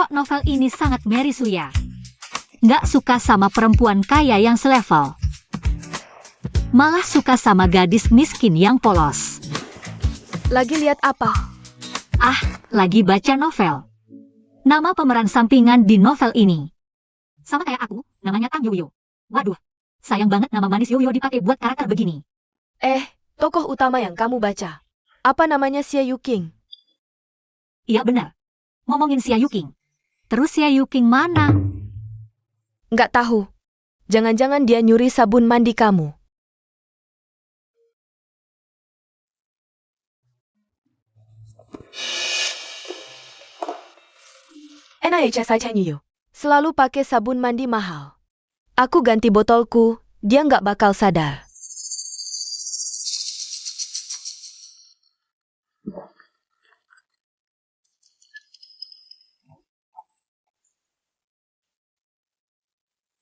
Pembawa novel ini sangat Mary Suya. Nggak suka sama perempuan kaya yang selevel. Malah suka sama gadis miskin yang polos. Lagi lihat apa? Ah, lagi baca novel. Nama pemeran sampingan di novel ini sama kayak aku, namanya Tang Yoyo. Waduh, sayang banget nama manis Yoyo dipakai buat karakter begini. Tokoh utama yang kamu baca. Apa namanya Xia Yuking? Iya benar. Ngomongin Xia Yuking. Terus Xia Yuking mana? Nggak tahu. Jangan-jangan dia nyuri sabun mandi kamu. Selalu pakai sabun mandi mahal. Aku ganti botolku, dia nggak bakal sadar.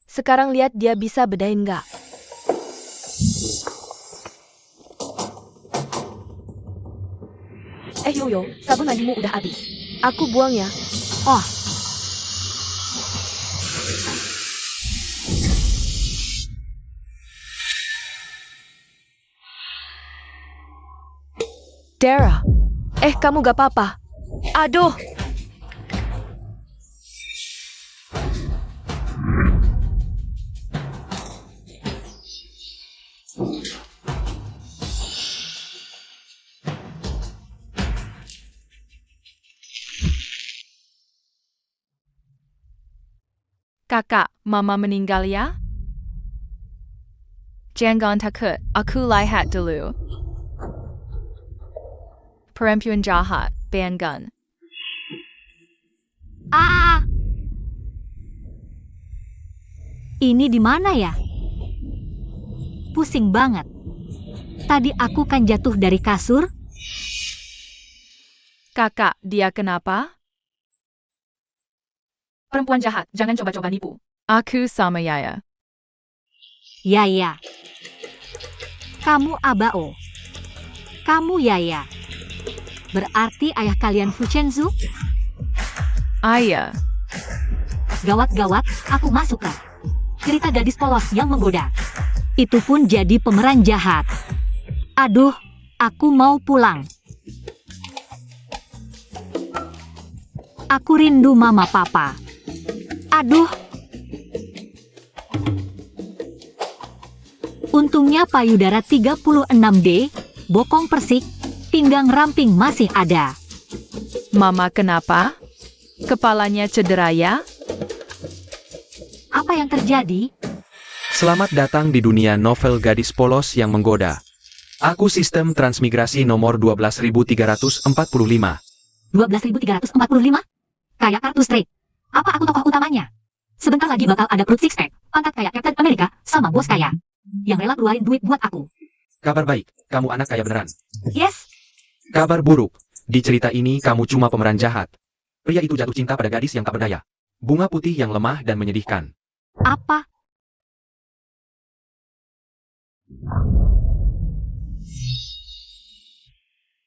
Sekarang lihat dia bisa bedain nggak? Yoyo, sabun mandimu udah habis. Aku buang ya. Oh, Dara. Kamu gak apa-apa. Aduh. Kakak, mama meninggal ya? Jangan takut, aku lihat dulu. Perempuan jahat, Bangun. ini di mana ya? Pusing banget. Tadi aku kan jatuh dari kasur. Kakak, dia kenapa? Perempuan jahat, jangan coba-coba nipu. Aku sama Yaya. Yaya. Kamu Abao. Kamu Yaya. Berarti ayah kalian Fuchenzu? Ayah. Gawat-gawat, aku masuk kan. Cerita gadis polos yang menggoda. Itu pun jadi pemeran jahat. Aduh, aku mau pulang. Aku rindu mama papa. Aduh. Untungnya payudara 36D, bokong persik, pinggang ramping masih ada. Mama kenapa? Kepalanya cedera ya? Apa yang terjadi? Selamat datang di dunia novel gadis polos yang menggoda. Aku sistem transmigrasi nomor 12345. 12.345? Kayak kartu straight. Apa aku tokoh utamanya? Sebentar lagi bakal ada perut six pack, pangkat kayak Captain America, sama bos kaya. Yang rela keluarin duit buat aku. Kabar baik, kamu anak kaya beneran. Yes, Kabar buruk, di cerita ini kamu cuma pemeran jahat. Pria itu jatuh cinta pada gadis yang tak berdaya. Bunga putih yang lemah dan menyedihkan. apa?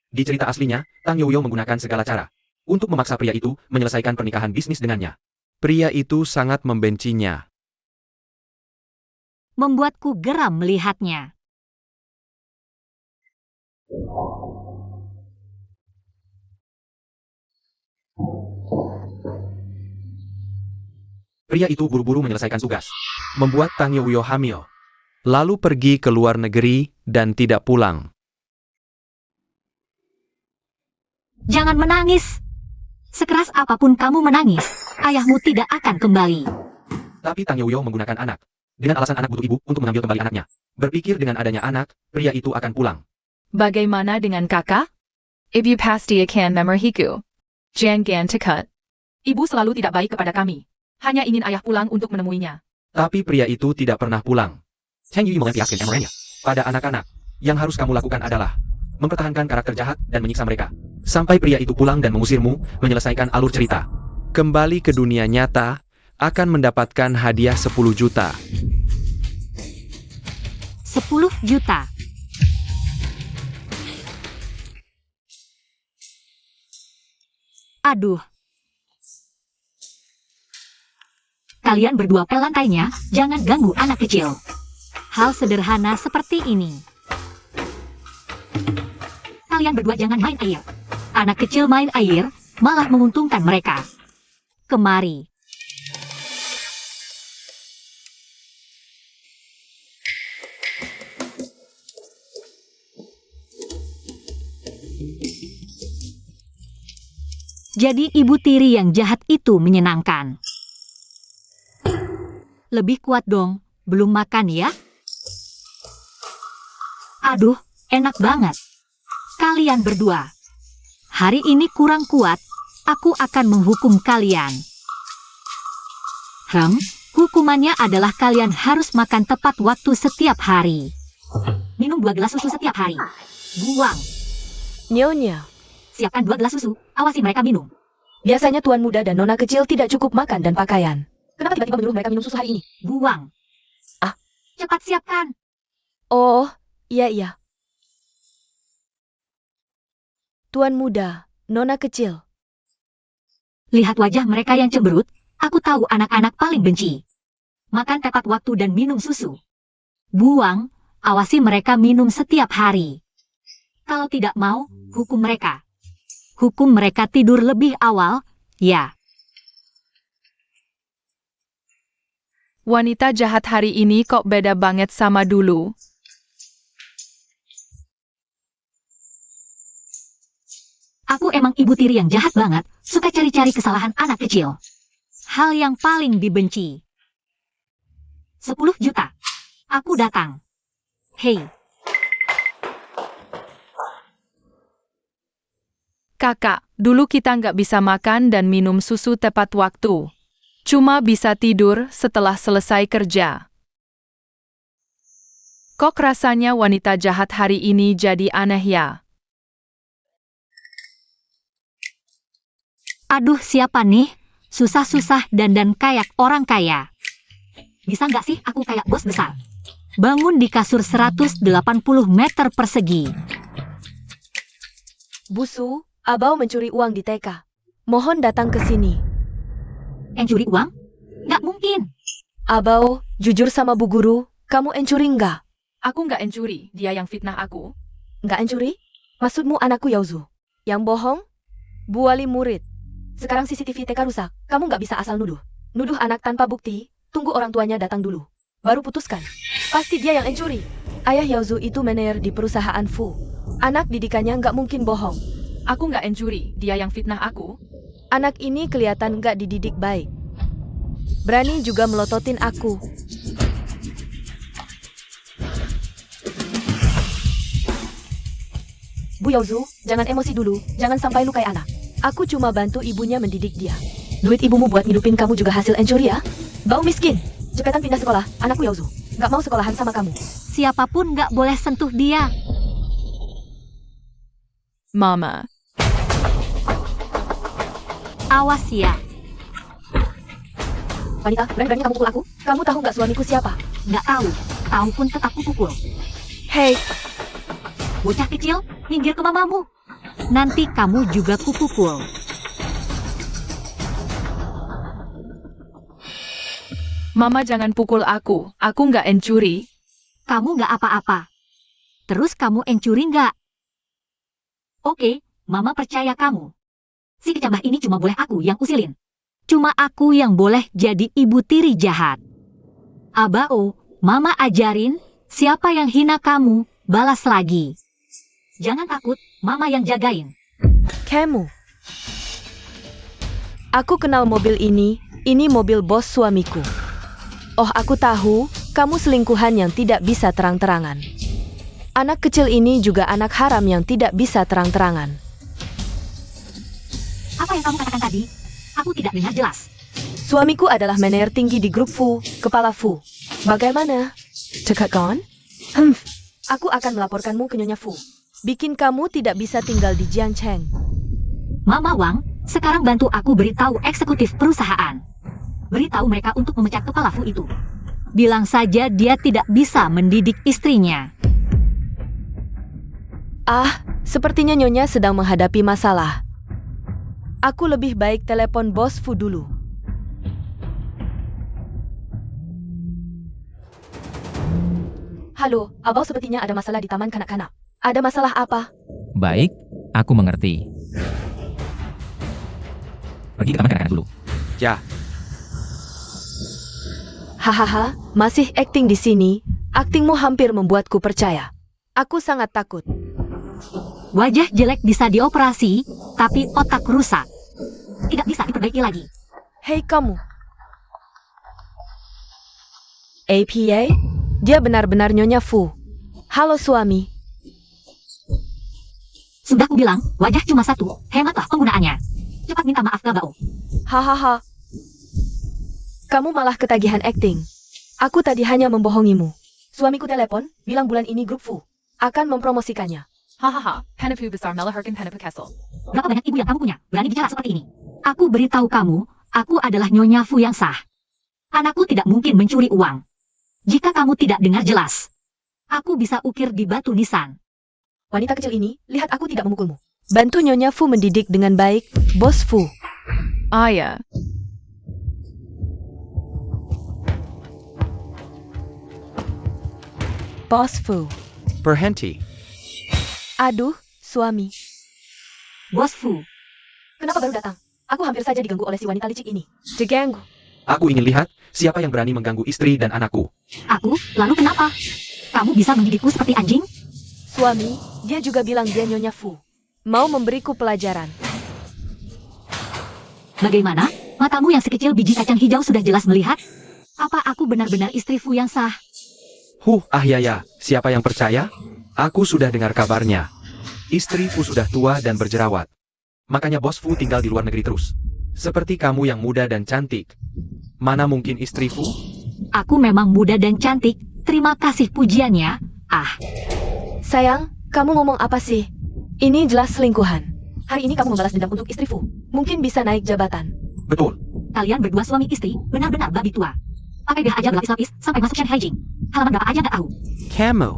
Di cerita aslinya, Tang Yoyo menggunakan segala cara untuk memaksa pria itu menyelesaikan pernikahan bisnis dengannya. Pria itu sangat membencinya. Membuatku geram melihatnya. Pria itu buru-buru menyelesaikan tugas, membuat Tang Yoyo hamil. Lalu pergi ke luar negeri dan tidak pulang. Jangan menangis. Sekeras apapun kamu menangis, ayahmu tidak akan kembali. Tapi Tang Yoyo menggunakan anak. Dengan alasan anak butuh ibu untuk mengambil kembali anaknya. Berpikir dengan adanya anak, pria itu akan pulang. Bagaimana dengan kakak? Ibu pasti akan memarahiku. Jangan takut. Ibu selalu tidak baik kepada kami. Hanya ingin ayah pulang untuk menemuinya. Tapi pria itu tidak pernah pulang. Cheng Yui melampiaskan emorenya pada anak-anak. Yang harus kamu lakukan adalah mempertahankan karakter jahat dan menyiksa mereka. Sampai pria itu pulang dan mengusirmu, menyelesaikan alur cerita. Kembali ke dunia nyata, akan mendapatkan hadiah 10 juta. 10 juta. Aduh. Kalian berdua pel lantainya, jangan ganggu anak kecil. Hal sederhana seperti ini. Kalian berdua jangan main air. Anak kecil main air, malah menguntungkan mereka. Kemari. Jadi ibu tiri yang jahat itu menyenangkan. Lebih kuat dong, belum makan ya? Aduh, enak banget. Kalian berdua. Hari ini kurang kuat, aku akan menghukum kalian. Hukumannya adalah kalian harus makan tepat waktu setiap hari. Minum 2 gelas susu setiap hari. Buang. Nyonya, Siapkan 2 gelas susu, awasi mereka minum. biasanya tuan muda dan nona kecil tidak cukup makan dan pakaian. Kenapa tiba-tiba menyuruh mereka minum susu hari ini? Buang. Ah. Cepat siapkan. Oh, iya. Tuan muda, nona kecil. Lihat wajah mereka yang cemberut, aku tahu anak-anak paling benci. Makan tepat waktu dan minum susu. Buang, awasi mereka minum setiap hari. Kalau tidak mau, hukum mereka. Hukum mereka tidur lebih awal, ya. Wanita jahat hari ini kok beda banget sama dulu. Aku emang ibu tiri yang jahat banget, suka cari-cari kesalahan anak kecil. Hal yang paling dibenci. 10 juta. Aku datang. Hei, Kakak, dulu kita nggak bisa makan dan minum susu tepat waktu. Cuma bisa tidur setelah selesai kerja. Kok rasanya wanita jahat hari ini jadi aneh ya? aduh siapa nih? Susah-susah dandan kayak orang kaya. Bisa nggak sih aku kayak bos besar? Bangun di kasur 180 meter persegi. Busu, Abau mencuri uang di TK. Mohon datang ke sini. Curi uang? Nggak mungkin. Abau, jujur sama Bu Guru, kamu encuri nggak? Aku nggak encuri, dia yang fitnah aku. Nggak encuri? Maksudmu anakku Yauzu? Yang bohong? Bu Wali murid. Sekarang CCTV TK rusak, kamu nggak bisa asal nuduh. Nuduh anak tanpa bukti, tunggu orang tuanya datang dulu. Baru putuskan. Pasti dia yang encuri. Ayah Yauzu itu manajer di perusahaan Fu. Anak didikannya nggak mungkin bohong. Aku nggak encuri, dia yang fitnah aku. Anak ini kelihatan nggak dididik baik. Berani juga melototin aku. Bu Yauzu, jangan emosi dulu, jangan sampai lukai anak. Aku cuma bantu ibunya mendidik dia. Duit ibumu buat ngidupin kamu juga hasil encuri ya? Bau miskin. Cepetan pindah sekolah, anakku Yauzu. Nggak mau sekolahan sama kamu. Siapapun nggak boleh sentuh dia. Mama. Awas ya. Wanita, berani-berani kamu pukul aku? Kamu tahu nggak suamiku siapa? Nggak tahu. Tahu pun tetap kupukul. Hei, Bocah kecil, minggir ke mamamu. Nanti kamu juga kupukul. Mama jangan pukul aku nggak encuri. Kamu nggak apa-apa. Terus kamu encuri nggak? Oke, mama percaya kamu. Si kecambah ini cuma boleh aku yang usilin. Cuma aku yang boleh jadi ibu tiri jahat. Abao, mama ajarin, siapa yang hina kamu, balas lagi. Jangan takut, mama yang jagain. kamu. Aku kenal mobil ini mobil bos suamiku. Oh, aku tahu, kamu selingkuhan yang tidak bisa terang-terangan. Anak kecil ini juga anak haram yang tidak bisa terang-terangan. Apa yang kamu katakan tadi? Aku tidak dengar jelas. Suamiku adalah manajer tinggi di grup Fu, kepala Fu. Bagaimana? Cekat kan? Aku akan melaporkanmu ke Nyonya Fu. Bikin kamu tidak bisa tinggal di Jiangcheng. Mama Wang, sekarang bantu aku beritahu eksekutif perusahaan. Beritahu mereka untuk memecat kepala Fu itu. Bilang saja dia tidak bisa mendidik istrinya. Ah, sepertinya Nyonya sedang menghadapi masalah. Aku lebih baik telepon bos Fu dulu. Halo, Abau sepertinya ada masalah di taman kanak-kanak. Ada masalah apa? Baik, aku mengerti. Pergi ke taman kanak-kanak dulu. Ya, Hahaha, masih akting di sini. Aktingmu hampir membuatku percaya. Aku sangat takut. Wajah jelek bisa dioperasi, tapi otak rusak. Tidak bisa diperbaiki lagi. Hei kamu. APA? Dia benar-benar Nyonya Fu. Halo suami. Sudah ku bilang, wajah cuma satu, hematlah penggunaannya. Cepat minta maaf ke Bao. Hahaha. Kamu malah ketagihan akting. Aku tadi hanya membohongimu. Suamiku telepon, bilang bulan ini grup Fu akan mempromosikannya. Hahaha, Hanapu besar melaharkan Hanapu Castle. Berapa banyak ibu yang kamu punya, berani bicara seperti ini? Aku beritahu kamu, aku adalah Nyonya Fu yang sah. Anakku tidak mungkin mencuri uang. Jika kamu tidak dengar jelas, aku bisa ukir di batu nisan. Wanita kecil ini, lihat aku tidak memukulmu. Bantu Nyonya Fu mendidik dengan baik, Bos Fu. Ah ya, Bos Fu. berhenti. Aduh, suami. Bos Fu, Kenapa baru datang? Aku hampir saja diganggu oleh si wanita licik ini. Diganggu. Aku ingin lihat siapa yang berani mengganggu istri dan anakku. aku, lalu kenapa? Kamu bisa mendidikku seperti anjing? Suami, dia juga bilang dia Nyonya Fu. Mau memberiku pelajaran. Bagaimana? Matamu yang sekecil biji kacang hijau sudah jelas melihat? Apa aku benar-benar istri Fu yang sah? Ya, siapa yang percaya? Aku sudah dengar kabarnya. Istri Fu sudah tua dan berjerawat. Makanya Bos Fu tinggal di luar negeri terus. Seperti kamu yang muda dan cantik. Mana mungkin istri Fu? Aku memang muda dan cantik, terima kasih pujiannya. Ah, Sayang, kamu ngomong apa sih? Ini jelas selingkuhan. Hari ini kamu membalas dendam untuk istri Fu. Mungkin bisa naik jabatan. Betul. kalian berdua suami istri, benar-benar babi tua. Pakai BH aja berlapis-lapis, sampai masuk Shen Haijing. Halaman berapa aja gak tahu. Kamu.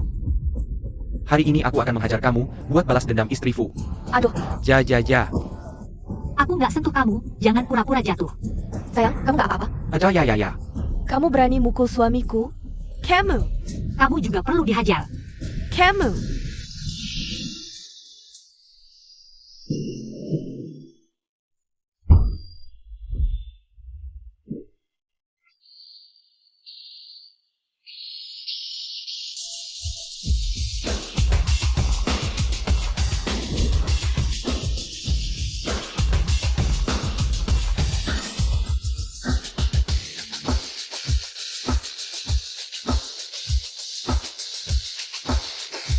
Hari ini aku akan menghajar kamu buat balas dendam istri Fu. Aduh, Ja. Aku nggak sentuh kamu, jangan pura-pura jatuh. sayang, kamu gak apa-apa? Aja ya. Kamu berani mukul suamiku? Kamu. Kamu juga perlu dihajar. Kamu.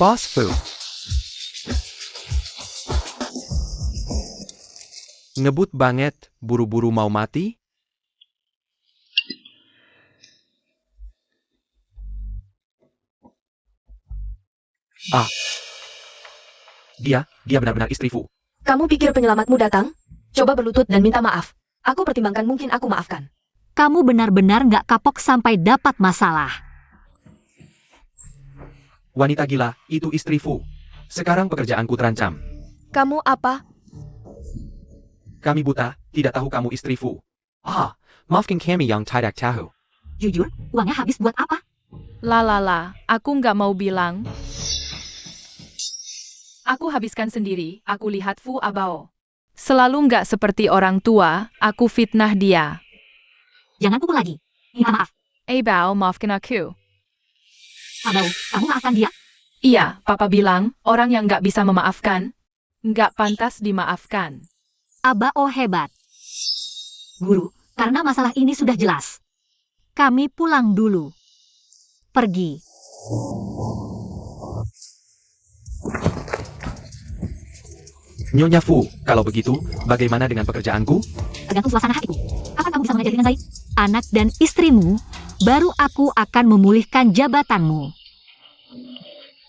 Boss Fu. Ngebut banget, buru-buru mau mati? Ah. Dia benar-benar istri Fu. Kamu pikir penyelamatmu datang? Coba berlutut dan minta maaf. Aku pertimbangkan mungkin aku maafkan. Kamu benar-benar nggak kapok sampai dapat masalah. Wanita gila, itu istri Fu. Sekarang pekerjaanku terancam. Kamu apa? Kami buta, tidak tahu kamu istri Fu. Maafkan kami yang tidak tahu. Jujur, uangnya habis buat apa? Lalala, aku nggak mau bilang. Aku habiskan sendiri, aku lihat Fu Abao. Selalu nggak seperti orang tua, aku fitnah dia. Jangan pukul lagi. Minta maaf. Bao, maafkan aku. Abau, kamu maafkan dia? Iya, Papa bilang, orang yang nggak bisa memaafkan. Nggak pantas dimaafkan. Abao hebat. Guru, karena masalah ini sudah jelas. Kami pulang dulu. Pergi. Nyonya Fu, kalau begitu, bagaimana dengan pekerjaanku? Tergantung suasana hatiku. Kapan kamu bisa mengajar dengan baik? Anak dan istrimu, baru aku akan memulihkan jabatanmu.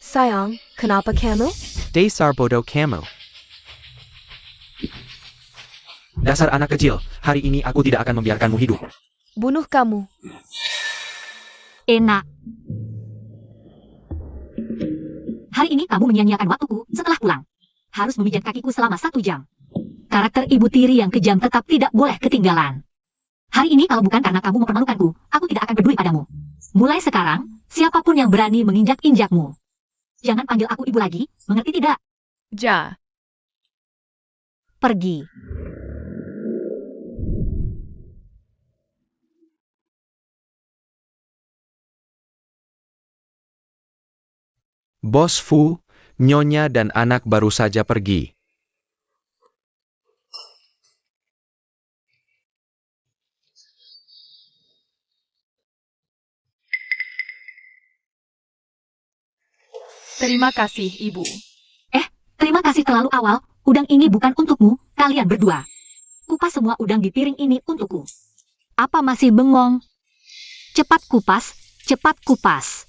Sayang, kenapa kamu? Dasar bodoh kamu. Dasar anak kecil, hari ini aku tidak akan membiarkanmu hidup. Bunuh kamu. Enak. Hari ini kamu menyia-nyiakan waktuku setelah pulang. Harus memijat kakiku selama 1 jam. Karakter ibu tiri yang kejam tetap tidak boleh ketinggalan. Hari ini kalau bukan karena kamu mempermalukanku, aku tidak akan peduli padamu. Mulai sekarang, Siapapun yang berani menginjak-injakmu. Jangan panggil aku ibu lagi, mengerti tidak? Ja. Pergi. Bos Fu, Nyonya dan anak baru saja pergi. Terima kasih, Ibu. Terima kasih terlalu awal, udang ini bukan untukmu, kalian berdua. Kupas semua udang di piring ini untukku. Apa masih bengong? Cepat kupas, cepat kupas.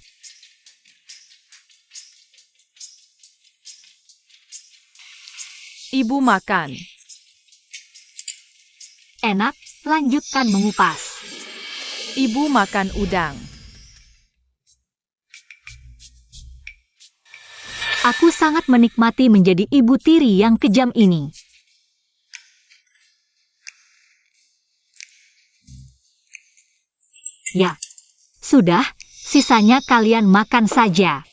Ibu makan. Enak, lanjutkan mengupas. Ibu makan udang. Aku sangat menikmati menjadi ibu tiri yang kejam ini. Ya, sudah, sisanya kalian makan saja.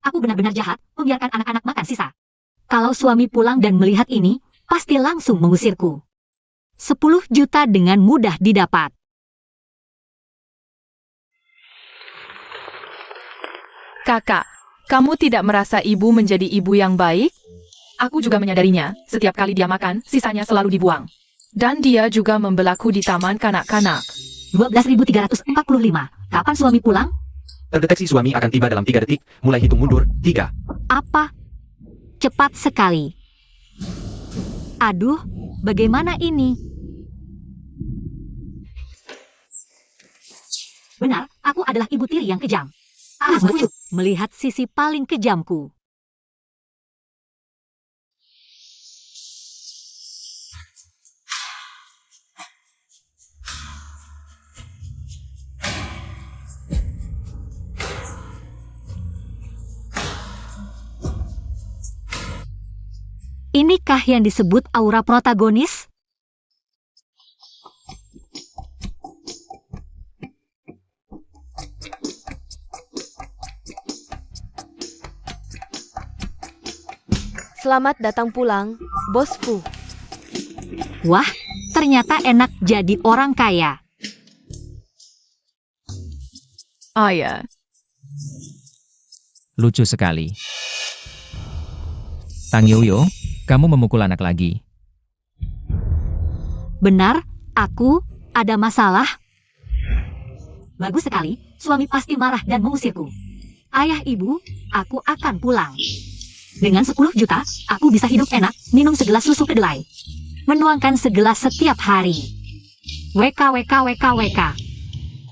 Aku benar-benar jahat, membiarkan anak-anak makan sisa. Kalau suami pulang dan melihat ini, pasti langsung mengusirku. 10 juta dengan mudah didapat. Kakak, kamu tidak merasa ibu menjadi ibu yang baik? Aku juga menyadarinya, setiap kali dia makan, sisanya selalu dibuang. Dan dia juga membelaku di taman kanak-kanak. 12.345. Kapan suami pulang? Terdeteksi suami akan tiba dalam 3 detik, mulai hitung mundur, 3. Apa? Cepat sekali. Aduh, bagaimana ini? Benar, aku adalah ibu tiri yang kejam. Lucu, melihat sisi paling kejamku. Inikah yang disebut aura protagonis? Selamat datang pulang, Bos Fu. Wah, ternyata enak jadi orang kaya. Ayah. Lucu sekali. Tang Yoyo, kamu memukul anak lagi. Benar, aku ada masalah. Bagus sekali, suami pasti marah dan mengusirku. Ayah ibu, aku akan pulang. Dengan 10 juta, aku bisa hidup enak, minum segelas susu kedelai. Menuangkan segelas setiap hari. WK.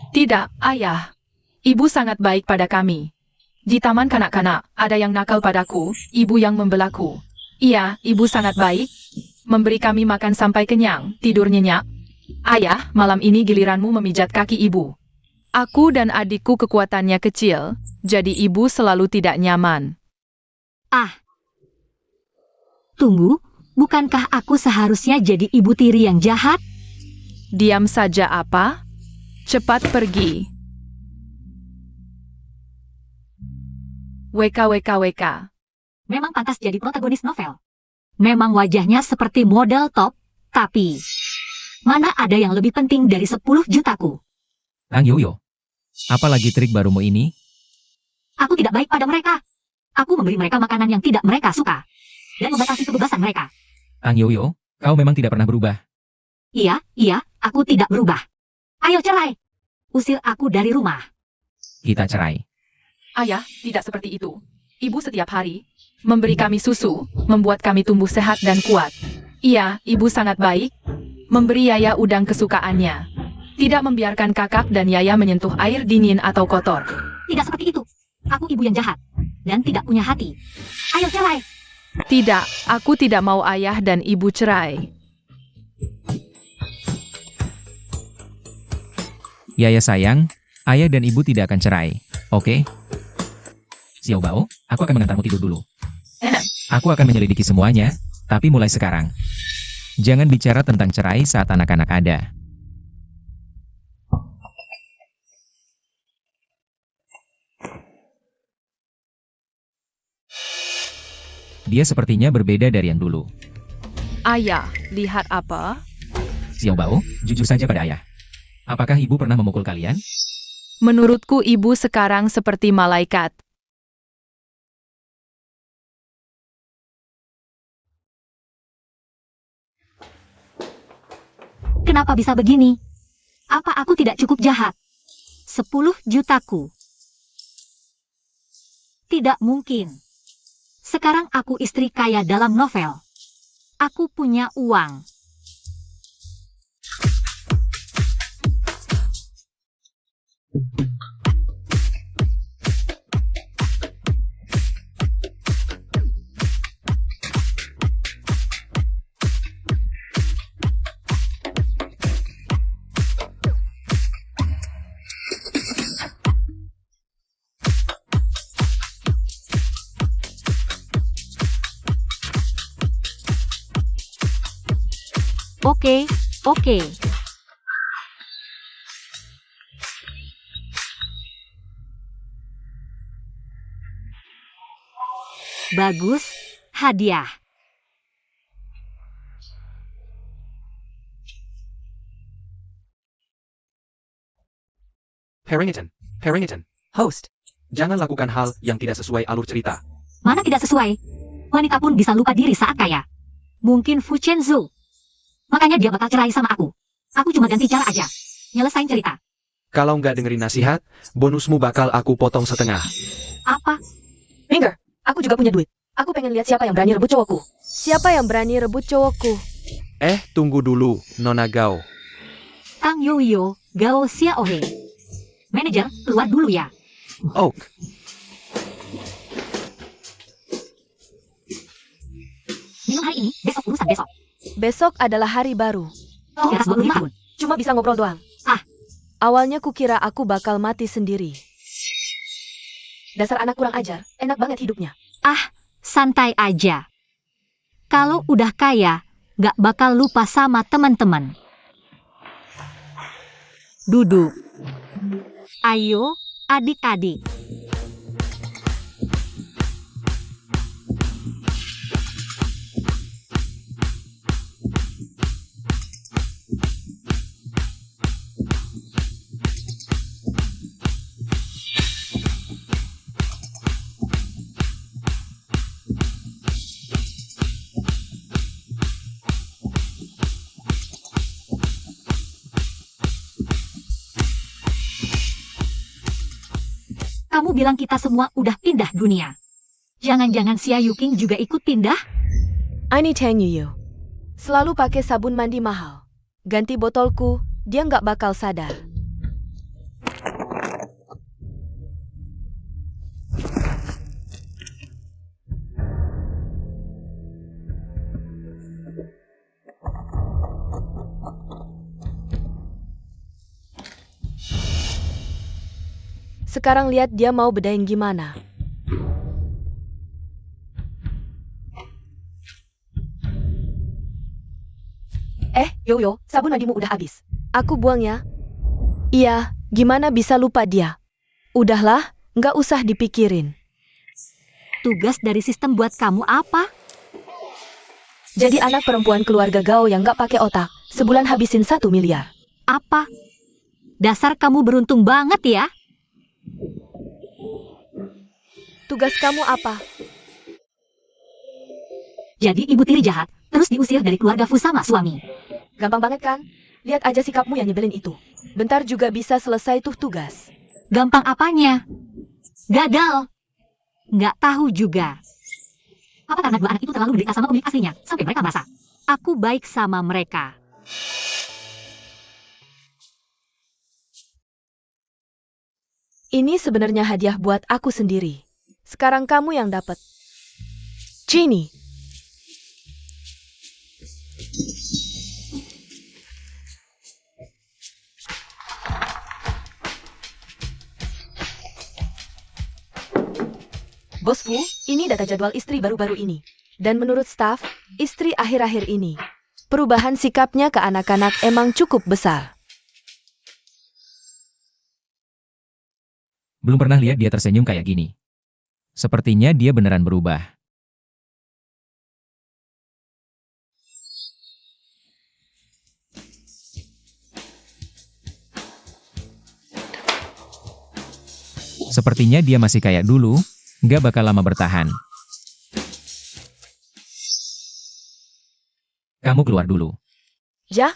Tidak, Ayah. Ibu sangat baik pada kami. Di taman kanak-kanak, ada yang nakal padaku, ibu yang membelaku. Iya, ibu sangat baik. Memberi kami makan sampai kenyang, tidur nyenyak. Ayah, malam ini giliranmu memijat kaki ibu. Aku dan adikku kekuatannya kecil, jadi ibu selalu tidak nyaman. Tunggu, bukankah aku seharusnya jadi ibu tiri yang jahat? Diam saja apa? Cepat pergi. WK. Memang pantas jadi protagonis novel. Memang wajahnya seperti model top, tapi mana ada yang lebih penting dari 10 jutaku? Tang Yoyo, apalagi trik barumu ini? Aku tidak baik pada mereka. Aku memberi mereka makanan yang tidak mereka suka. Dan membatasi kebebasan mereka. Tang Yoyo, kau memang tidak pernah berubah. Iya, aku tidak berubah. Ayo cerai. Usir aku dari rumah. Kita cerai. Ayah, tidak seperti itu. Ibu setiap hari Memberi kami susu, membuat kami tumbuh sehat dan kuat. Iya, ibu sangat baik. Memberi Yaya udang kesukaannya. Tidak membiarkan kakak dan Yaya menyentuh air dingin atau kotor. Tidak seperti itu. Aku ibu yang jahat. Dan tidak punya hati. Ayo cerai. Tidak, aku tidak mau ayah dan ibu cerai. Yaya sayang, ayah dan ibu tidak akan cerai. Oke? Xiao Bao, aku akan mengantarmu tidur dulu. Aku akan menyelidiki semuanya. Tapi mulai sekarang, jangan bicara tentang cerai saat anak-anak ada. Dia sepertinya berbeda dari yang dulu. Ayah, lihat apa? Xiao Bao, jujur saja pada ayah. Apakah ibu pernah memukul kalian? Menurutku ibu sekarang seperti malaikat. Kenapa bisa begini? Apa aku tidak cukup jahat? 10 jutaku. Tidak mungkin. Sekarang aku istri kaya dalam novel. Aku punya uang. Oke, oke. Bagus, hadiah. Harrington. Host. Jangan lakukan hal yang tidak sesuai alur cerita. Mana tidak sesuai? Wanita pun bisa lupa diri saat kaya. Mungkin Fu Chenzu. Makanya dia bakal cerai sama aku. Aku cuma ganti cara aja. Nyelesain cerita. Kalau nggak dengerin nasihat, bonusmu bakal aku potong setengah. Apa? Minggir, aku juga punya duit. Aku pengen lihat siapa yang berani rebut cowokku. Siapa yang berani rebut cowokku? Tunggu dulu, Nona Gao. Tang Yoyo, Gao Xiaohe. Manajer, keluar dulu ya. Oh, Minum hari ini, besok urusan besok. Besok adalah hari baru. Di atas 25 tahun. Cuma bisa ngobrol doang. Ah. Awalnya kukira aku bakal mati sendiri. Dasar anak kurang ajar, enak banget hidupnya. Santai aja. Kalau udah kaya, gak bakal lupa sama teman-teman. Duduk. Ayo, adik-adik. Kamu bilang kita semua udah pindah dunia. Jangan-jangan Xia Yuking juga ikut pindah? Ini Tang Yuyu. Selalu pakai sabun mandi mahal. Ganti botolku, dia nggak bakal sadar. Sekarang lihat dia mau bedain gimana. Yoyo, sabun mandimu udah habis. Aku buang ya. Iya, gimana bisa lupa dia? Udahlah, nggak usah dipikirin. Tugas dari sistem buat kamu apa? Jadi anak perempuan keluarga Gao yang nggak pakai otak, sebulan habisin 1 miliar. Apa? Dasar kamu beruntung banget ya. Tugas kamu apa? Jadi ibu tiri jahat, terus diusir dari keluarga Fu sama suami. Gampang banget kan? Lihat aja sikapmu yang nyebelin itu. Bentar juga bisa selesai tuh tugas. Gampang apanya? Gagal. Nggak tahu juga. Apa karena dua anak itu terlalu menderita sama pemilik aslinya, sampai mereka merasa aku baik sama mereka. Ini sebenarnya hadiah buat aku sendiri. Sekarang kamu yang dapat. Genie. Bos Fu, ini data jadwal istri baru-baru ini. Dan menurut staf, istri akhir-akhir ini. Perubahan sikapnya ke anak-anak emang cukup besar. Belum pernah lihat dia tersenyum kayak gini. Sepertinya dia beneran berubah. Sepertinya dia masih kayak dulu, nggak bakal lama bertahan. Kamu keluar dulu. Ja?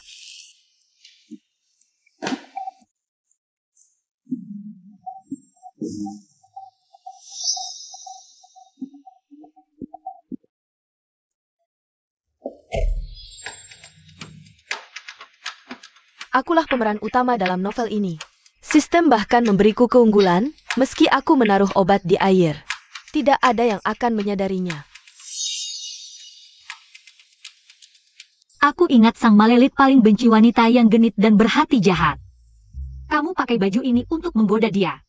Akulah pemeran utama dalam novel ini. Sistem bahkan memberiku keunggulan, meski aku menaruh obat di air. Tidak ada yang akan menyadarinya. Aku ingat sang Malelit paling benci wanita yang genit dan berhati jahat. Kamu pakai baju ini untuk menggoda dia.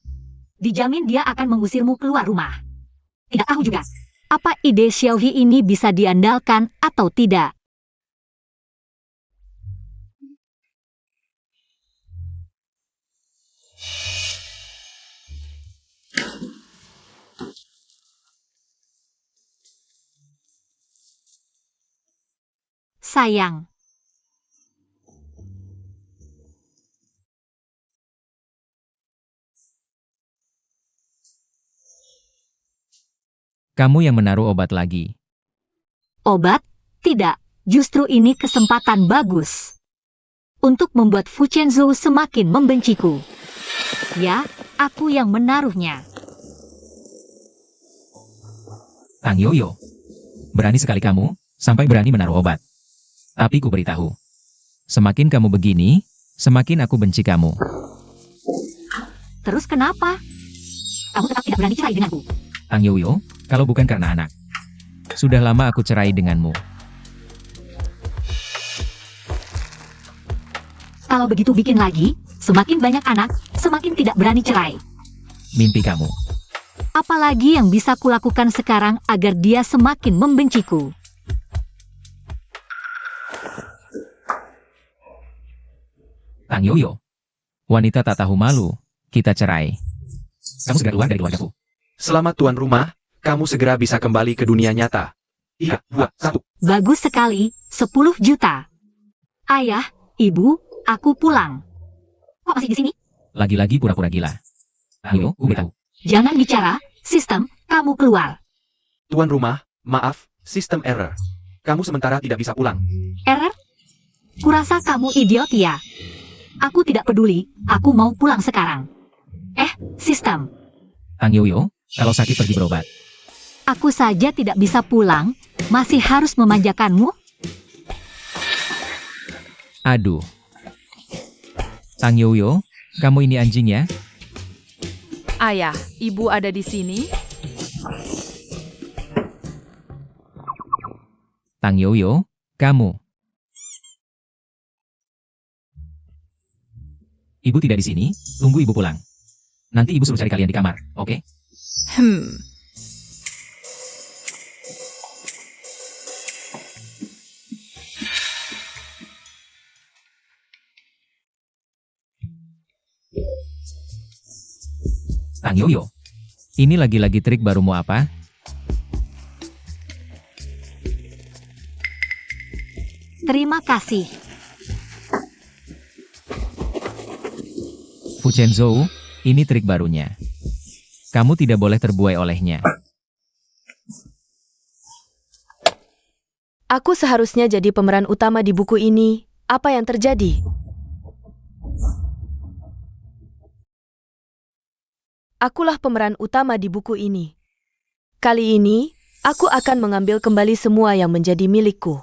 Dijamin dia akan mengusirmu keluar rumah. Tidak tahu juga, apa ide Xiaohi ini bisa diandalkan atau tidak. Sayang. Kamu yang menaruh obat lagi. Obat? Tidak, justru ini kesempatan bagus. Untuk membuat Fu Chenzhou semakin membenciku. Ya, aku yang menaruhnya. Tang Yoyo. Berani sekali kamu, sampai berani menaruh obat. Tapi ku beritahu. Semakin kamu begini, semakin aku benci kamu. Terus kenapa? Kamu tetap tidak berani cerai denganku. Tang Yoyo, kalau bukan karena anak. Sudah lama aku cerai denganmu. Kalau begitu bikin lagi, semakin banyak anak, semakin tidak berani cerai. Mimpi kamu. Apalagi yang bisa kulakukan sekarang agar dia semakin membenciku. Tang Yoyo. Wanita tak tahu malu, kita cerai. Kamu segera keluar dari keluargaku. Selamat tuan rumah, kamu segera bisa kembali ke dunia nyata. 3, 2, 1. Bagus sekali, 10 juta. Ayah, ibu, aku pulang. Kok masih di sini? Lagi-lagi pura-pura gila. Tang Yoyo, ku beritahu. Jangan bicara, sistem, kamu keluar. Tuan rumah, maaf, sistem error. Kamu sementara tidak bisa pulang. Error? Kurasa kamu idiot ya? Aku tidak peduli, aku mau pulang sekarang. Sistem. Tang Yoyo, kalau sakit pergi berobat. Aku saja tidak bisa pulang, masih harus memanjakanmu? Aduh. Tang Yoyo, kamu ini anjing ya? Ayah, ibu ada di sini? Tang Yoyo, kamu. Ibu tidak di sini, tunggu ibu pulang. Nanti ibu suruh cari kalian di kamar, oke? Tang Yoyo, ini lagi-lagi trik barumu apa? Terima kasih. Fu Chenzhou, ini trik barunya. Kamu tidak boleh terbuai olehnya. Aku seharusnya jadi pemeran utama di buku ini. Apa yang terjadi? Akulah pemeran utama di buku ini. Kali ini, aku akan mengambil kembali semua yang menjadi milikku.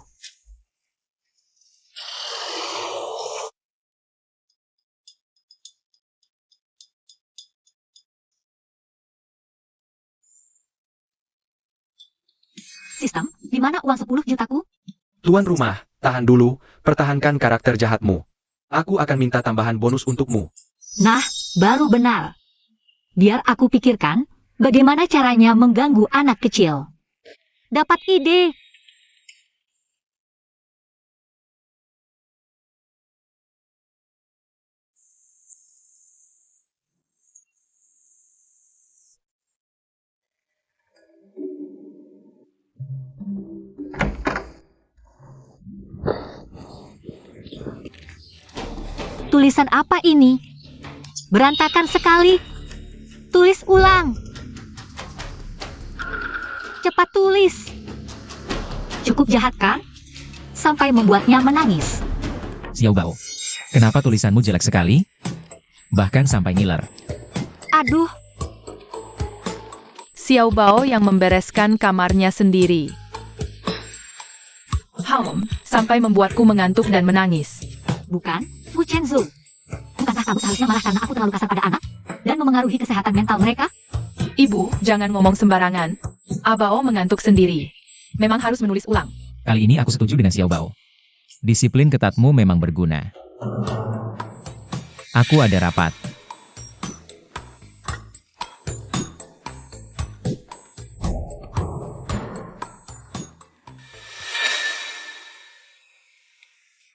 Sistem, di mana uang 10 jutaku? Tuan rumah, tahan dulu, pertahankan karakter jahatmu. Aku akan minta tambahan bonus untukmu. Nah, baru benar. Biar aku pikirkan, bagaimana caranya mengganggu anak kecil. Dapat ide. Tulisan apa ini? Berantakan sekali. Tulis ulang. Cepat tulis. Cukup jahat kan? Sampai membuatnya menangis. Xiao Bao, kenapa tulisanmu jelek sekali? Bahkan sampai ngiler. Aduh, Xiao Bao yang membereskan kamarnya sendiri. Sampai membuatku mengantuk dan menangis. bukan, Fu Chenzu. Bukankah kamu seharusnya marah karena aku terlalu kasar pada anak? Dan memengaruhi kesehatan mental mereka? Ibu, jangan ngomong sembarangan. Abao mengantuk sendiri. Memang harus menulis ulang. Kali ini aku setuju dengan Xiao Bao. Disiplin ketatmu memang berguna. Aku ada rapat.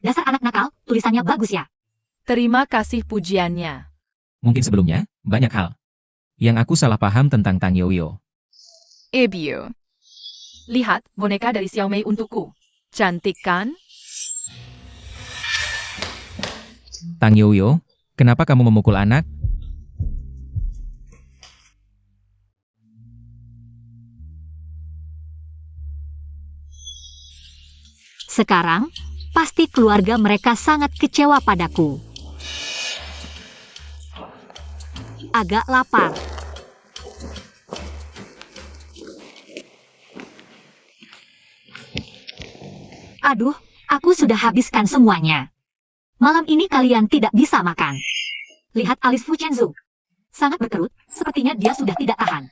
Dasar anak nakal, tulisannya bagus ya. Terima kasih pujiannya. Mungkin sebelumnya, banyak hal yang aku salah paham tentang Tang Yoyo. Ebio. Lihat, boneka dari Xiaomei untukku. Cantik kan? Tang Yoyo, kenapa kamu memukul anak? Sekarang, pasti keluarga mereka sangat kecewa padaku. Agak lapar. Aduh, aku sudah habiskan semuanya. Malam ini kalian tidak bisa makan. Lihat alis Fu Chenzu. Sangat berkerut, sepertinya dia sudah tidak tahan.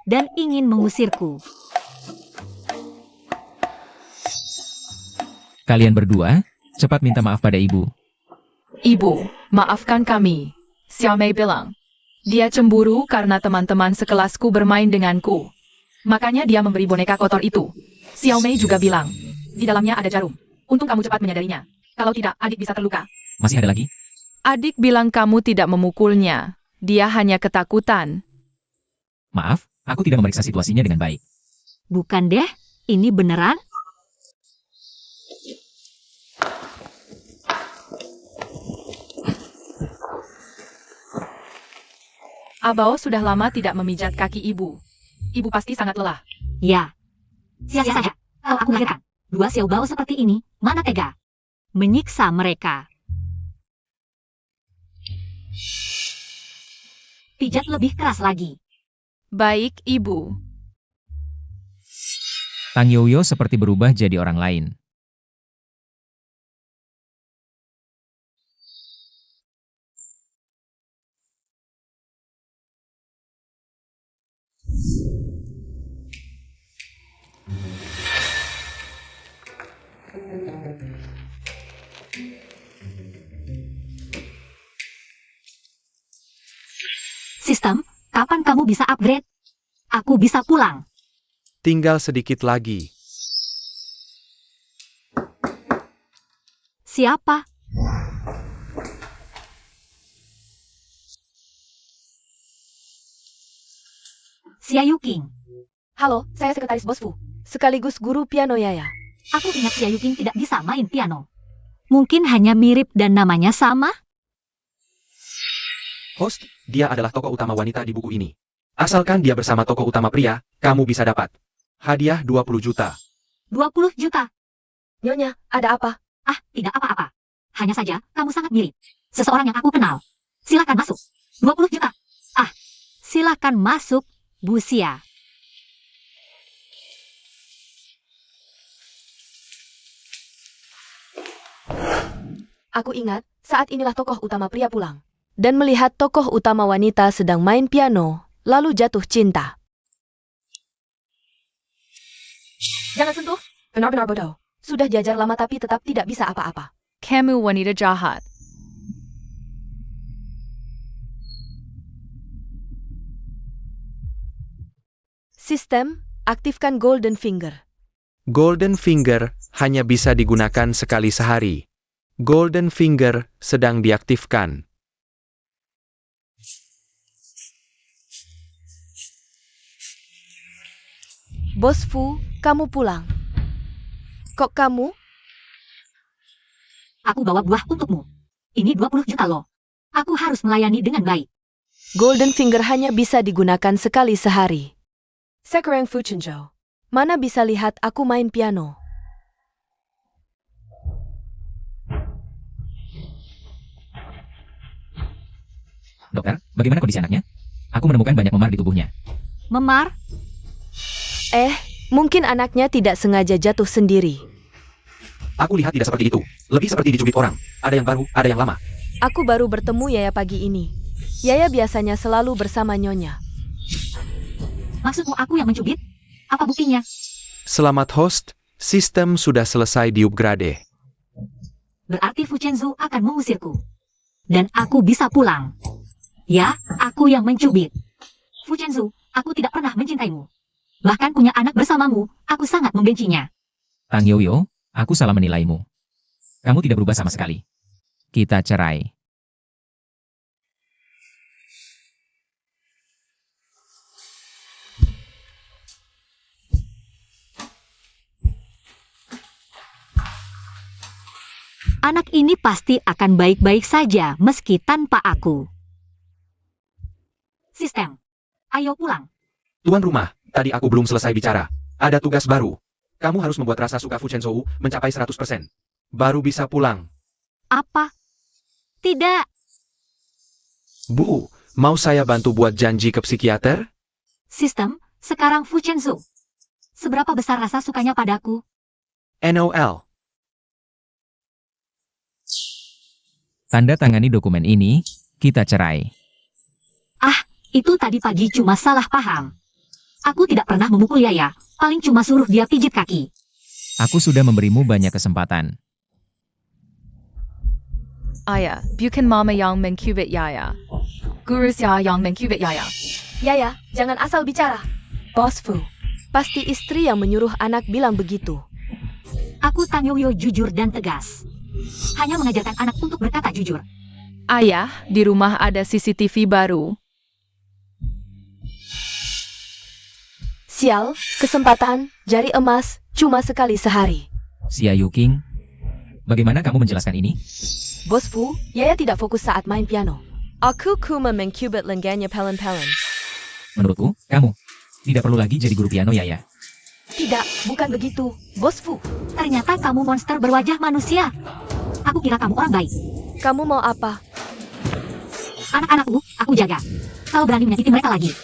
Dan ingin mengusirku. Kalian berdua, cepat minta maaf pada ibu. Ibu, maafkan kami. Xiaomei bilang. Dia cemburu karena teman-teman sekelasku bermain denganku. Makanya dia memberi boneka kotor itu. Xiaomei juga bilang. Di dalamnya ada jarum. Untung kamu cepat menyadarinya. Kalau tidak, adik bisa terluka. Masih ada lagi? Adik bilang kamu tidak memukulnya. Dia hanya ketakutan. Maaf, aku tidak memeriksa situasinya dengan baik. Bukan deh, ini beneran? Abao sudah lama tidak memijat kaki ibu. Ibu pasti sangat lelah. Ya. Sia-sia saja. Kalau aku melahirkan dua Xiao Bao seperti ini, mana tega? Menyiksa mereka. Pijat lebih keras lagi. Baik, ibu. Tang Yoyo seperti berubah jadi orang lain. Sistem, kapan kamu bisa upgrade? Aku bisa pulang. Tinggal sedikit lagi. Siapa? Xia Yuking. Halo, saya sekretaris Bos Fu. Sekaligus guru piano Yaya. Aku ingat Xia Yuking tidak bisa main piano. Mungkin hanya mirip dan namanya sama? Host, dia adalah tokoh utama wanita di buku ini. Asalkan dia bersama tokoh utama pria, kamu bisa dapat hadiah 20 juta. 20 juta. Nyonya, ada apa? Ah, tidak apa-apa. Hanya saja, kamu sangat mirip. Seseorang yang aku kenal. Silakan masuk. 20 juta. Ah, silakan masuk, Bu Xia. Aku ingat, saat inilah tokoh utama pria pulang. Dan melihat tokoh utama wanita sedang main piano, lalu jatuh cinta. Jangan sentuh. Benar-benar bodoh. Sudah jajar lama tapi tetap tidak bisa apa-apa. Kamu wanita jahat. Sistem, aktifkan Golden Finger. Golden Finger hanya bisa digunakan sekali sehari. Golden Finger sedang diaktifkan. Bos Fu, kamu pulang. Kok kamu? Aku bawa buah untukmu. Ini 20 juta loh. Aku harus melayani dengan baik. Golden Finger hanya bisa digunakan sekali sehari. Sekarang Fu Chenzhou, mana bisa lihat aku main piano? Dokter, bagaimana kondisi anaknya? Aku menemukan banyak memar di tubuhnya. Memar? Mungkin anaknya tidak sengaja jatuh sendiri. Aku lihat tidak seperti itu. Lebih seperti dicubit orang. Ada yang baru, ada yang lama. Aku baru bertemu Yaya pagi ini. Yaya biasanya selalu bersama Nyonya. Maksudmu aku yang mencubit? Apa buktinya? Selamat host, sistem sudah selesai diupgrade. Berarti Fu Chenzu akan mengusirku. Dan aku bisa pulang. Ya, aku yang mencubit. Fu Chenzu, aku tidak pernah mencintaimu. Bahkan punya anak bersamamu, aku sangat membencinya. Tang Yoyo, aku salah menilaimu. Kamu tidak berubah sama sekali. Kita cerai. Anak ini pasti akan baik-baik saja meski tanpa aku. Sistem, ayo pulang. Tuan rumah, tadi aku belum selesai bicara. Ada tugas baru. Kamu harus membuat rasa suka Fu Chenzhou mencapai 100%. Baru bisa pulang. Apa? Tidak. Bu, mau saya bantu buat janji ke psikiater? Sistem, sekarang Fu Chenzu. Seberapa besar rasa sukanya padaku? NOL. Tanda tangani dokumen ini, kita cerai. Itu tadi pagi cuma salah paham. Aku tidak pernah memukul Yaya, paling cuma suruh dia pijit kaki. Aku sudah memberimu banyak kesempatan. Ayah, bukan mama yang mencubit Yaya. Guru saya yang mencubit Yaya. Yaya, jangan asal bicara. Bos Fu, pasti istri yang menyuruh anak bilang begitu. Aku Tang Yoyo jujur dan tegas. Hanya mengajarkan anak untuk berkata jujur. Ayah, di rumah ada CCTV baru. Sial, kesempatan, jari emas, cuma sekali sehari. Xia Yuking, bagaimana kamu menjelaskan ini? Bos Fu, Yaya tidak fokus saat main piano. Aku cuma mencubit lengannya pelan-pelan. Menurutku, kamu tidak perlu lagi jadi guru piano Yaya. Tidak, bukan begitu, Bos Fu. Ternyata kamu monster berwajah manusia. Aku kira kamu orang baik. Kamu mau apa? Anak-anakku, aku jaga. Kau berani menyakiti mereka lagi.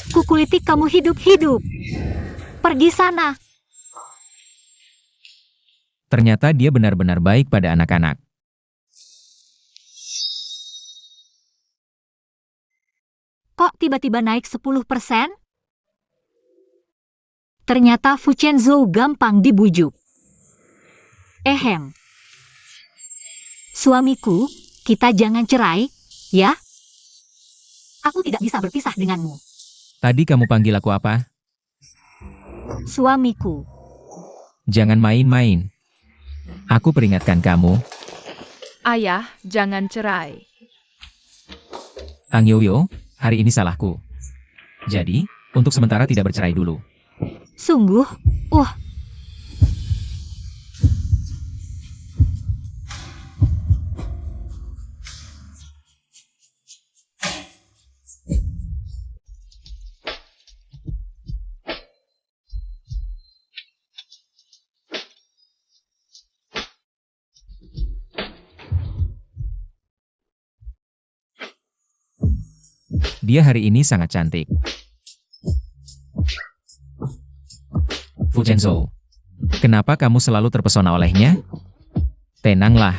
Kukuliti kamu hidup-hidup. Pergi sana. Ternyata dia benar-benar baik pada anak-anak. Kok tiba-tiba naik 10%? Ternyata Fu Chenzhou gampang dibujuk. Suamiku, kita jangan cerai, ya? Aku tidak bisa berpisah denganmu. Tadi kamu panggil aku apa? Suamiku. Jangan main-main. Aku peringatkan kamu. Ayah, jangan cerai. Tang Yoyo, hari ini salahku. Jadi, untuk sementara tidak bercerai dulu. Sungguh, Dia hari ini sangat cantik. Fu Chenzhou, kenapa kamu selalu terpesona olehnya? Tenanglah.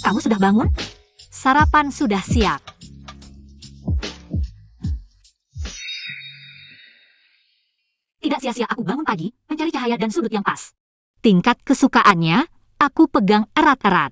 kamu sudah bangun? Sarapan sudah siap. Tidak sia-sia aku bangun pagi, mencari cahaya dan sudut yang pas. Tingkat kesukaannya, aku pegang erat-erat.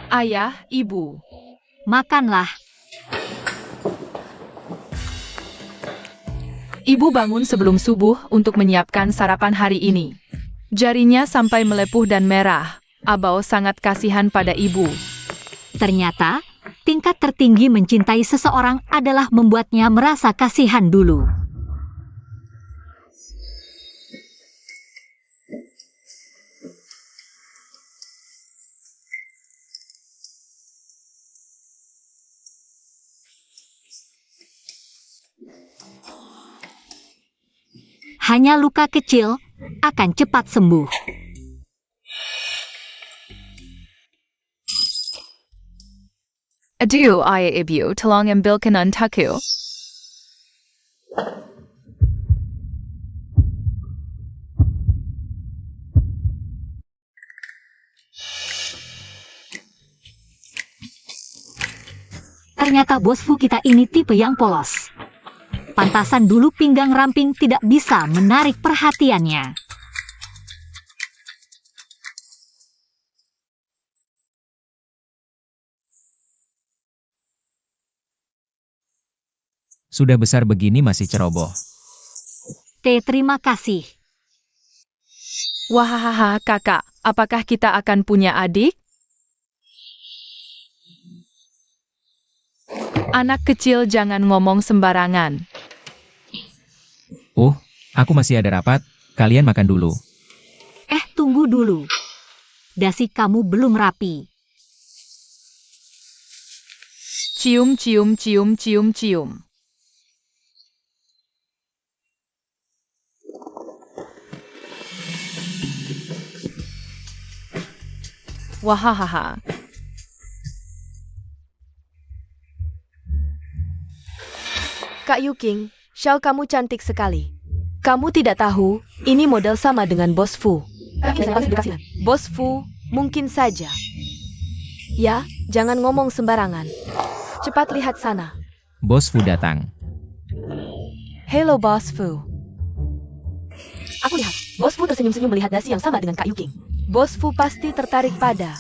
Ayah, ibu, makanlah. Ibu bangun sebelum subuh untuk menyiapkan sarapan hari ini. Jarinya sampai melepuh dan merah. Abao sangat kasihan pada ibu. Ternyata, tingkat tertinggi mencintai seseorang adalah membuatnya merasa kasihan dulu. Hanya luka kecil akan cepat sembuh. Aduh, ayah ibu, tolong ambilkan untukku. Ternyata bos Fu kita ini tipe yang polos. Pantasan dulu pinggang ramping tidak bisa menarik perhatiannya. Sudah besar begini masih ceroboh. Terima kasih. Wahahaha, kakak, apakah kita akan punya adik? Anak kecil jangan ngomong sembarangan. Aku masih ada rapat, kalian makan dulu. Tunggu dulu. Dasi kamu belum rapi. Cium, cium, cium, cium, cium. Wahahaha. Kak Yuking, shawl kamu cantik sekali. Kamu tidak tahu, ini model sama dengan Bos Fu. Bos Fu, mungkin saja. Ya, jangan ngomong sembarangan. Cepat lihat sana. Bos Fu datang. Hello Bos Fu. Aku lihat, Bos Fu tersenyum-senyum melihat dasi yang sama dengan Kak Yuking. Bos Fu pasti tertarik pada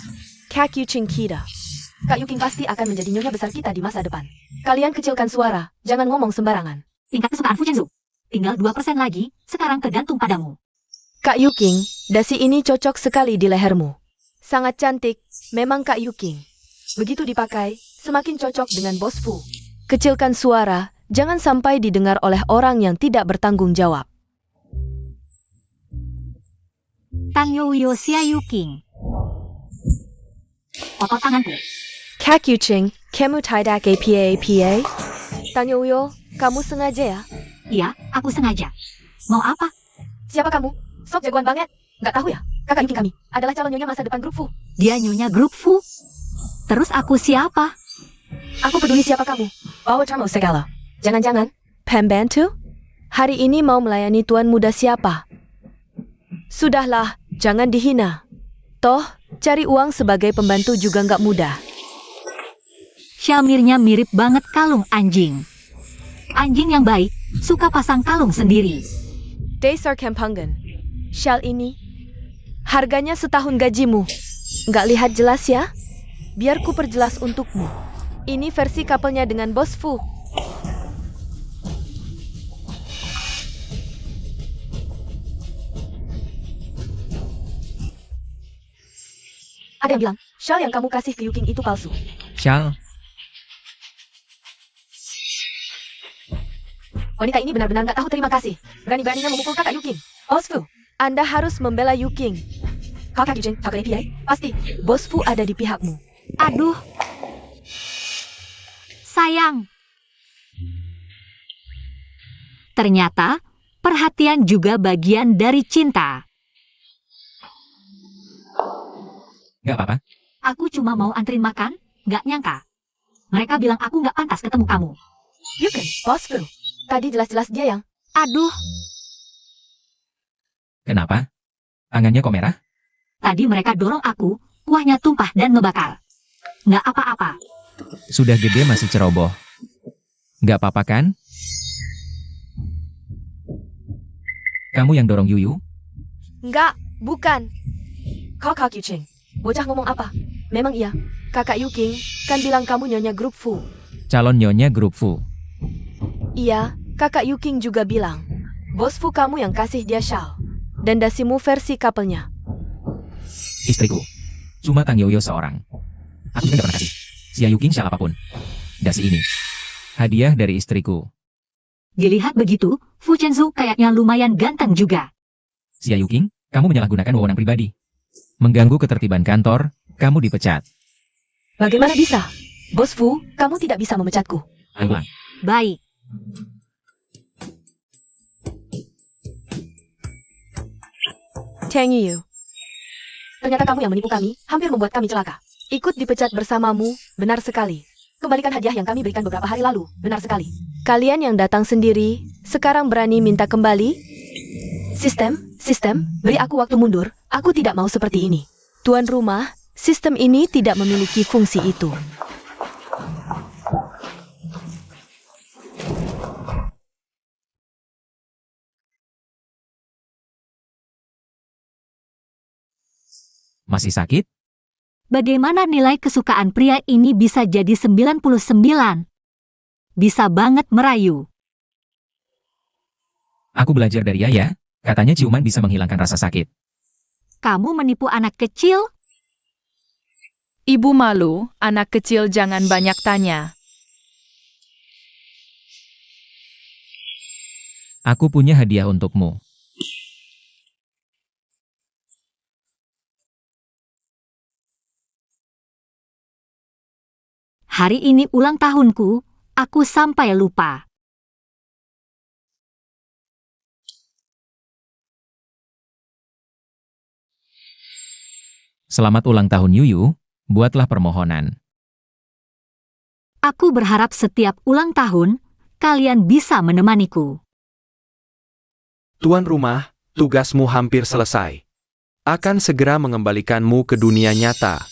Kak Yuking kita. Kak Yuking pasti akan menjadi nyonya besar kita di masa depan. Kalian kecilkan suara, jangan ngomong sembarangan. Tingkat kesukaan Fu Chenzu. Tinggal 2% lagi, sekarang tergantung padamu. Kak Yuking, dasi ini cocok sekali di lehermu. Sangat cantik, memang Kak Yuking. Begitu dipakai, semakin cocok dengan Bos Fu. Kecilkan suara, jangan sampai didengar oleh orang yang tidak bertanggung jawab. Tang Youyo Xia Yuking. Otot tanganku. Kak Yuking, kamu tidak apa-apa? Tanyoyo, kamu sengaja ya? Iya, aku sengaja. Mau apa? Siapa kamu? Sok jagoan banget. Nggak tahu ya? Kakak Yuking kami adalah calon nyonya masa depan grup Fu. Dia nyonya grup Fu. Terus aku siapa? Aku peduli siapa kamu. Bawa kamu segala. Jangan-jangan. Pembantu? Hari ini mau melayani tuan muda siapa? Sudahlah, jangan dihina. Toh, cari uang sebagai pembantu juga nggak mudah. Syamirnya mirip banget kalung anjing. Anjing yang baik, suka pasang kalung sendiri. Dasar Kempangan. Shawl ini, harganya setahun gajimu. Nggak lihat jelas ya? Biar ku perjelas untukmu. Ini versi couple-nya dengan Bos Fu. Ada yang bilang, shawl yang kamu kasih ke Yuking itu palsu. Shawl, Wanita ini benar-benar nggak tahu terima kasih. Berani-beraninya memukul kakak Yuking. Bos Fu. Anda harus membela Yuking. Kakak Yuking, kakak API, pasti. Bos Fu ada di pihakmu. Aduh. Sayang. Ternyata, perhatian juga bagian dari cinta. nggak apa-apa. Aku cuma mau anterin makan, nggak nyangka. Mereka bilang aku nggak pantas ketemu kamu. Yuking, Bos Fu. Tadi jelas-jelas dia yang... Aduh, Kenapa? Tangannya kok merah? tadi mereka dorong aku, kuahnya tumpah dan ngebakar. Nggak apa-apa. Sudah gede masih ceroboh. Nggak apa-apa kan? Kamu yang dorong Yuyu? Enggak, bukan. Kakak Yuking. Bocah ngomong apa? Memang iya. Kakak Yuking kan bilang kamu nyonya grup Fu. Calon nyonya grup Fu. Iya, kakak Yuking juga bilang. Bos Fu kamu yang kasih dia shawl. Dan dasimu versi couple-nya. Istriku. Cuma Tang Yoyo seorang. Aku juga gak pernah kasih. Xia Yuking siapa apapun. Dasi ini. Hadiah dari istriku. Dilihat begitu, Fu Chenzu kayaknya lumayan ganteng juga. Xia Yuking, kamu menyalahgunakan wewenang pribadi. Mengganggu ketertiban kantor, kamu dipecat. Bagaimana bisa? Bos Fu, kamu tidak bisa memecatku. Ayo pulang. Baik. Tang Yu. Ternyata kamu yang menipu kami, hampir membuat kami celaka. Ikut dipecat bersamamu, benar sekali. Kembalikan hadiah yang kami berikan beberapa hari lalu, benar sekali. Kalian yang datang sendiri, sekarang berani minta kembali? Sistem, beri aku waktu mundur, aku tidak mau seperti ini. Tuan rumah, sistem ini tidak memiliki fungsi itu. Masih sakit? Bagaimana nilai kesukaan pria ini bisa jadi 99? Bisa banget merayu. Aku belajar dari Yaya, katanya ciuman bisa menghilangkan rasa sakit. Kamu menipu anak kecil? Ibu malu, anak kecil jangan banyak tanya. Aku punya hadiah untukmu. Hari ini ulang tahunku, aku sampai lupa. Selamat ulang tahun Yuyu, buatlah permohonan. Aku berharap setiap ulang tahun, kalian bisa menemaniku. Tuan rumah, tugasmu hampir selesai. Akan segera mengembalikanmu ke dunia nyata.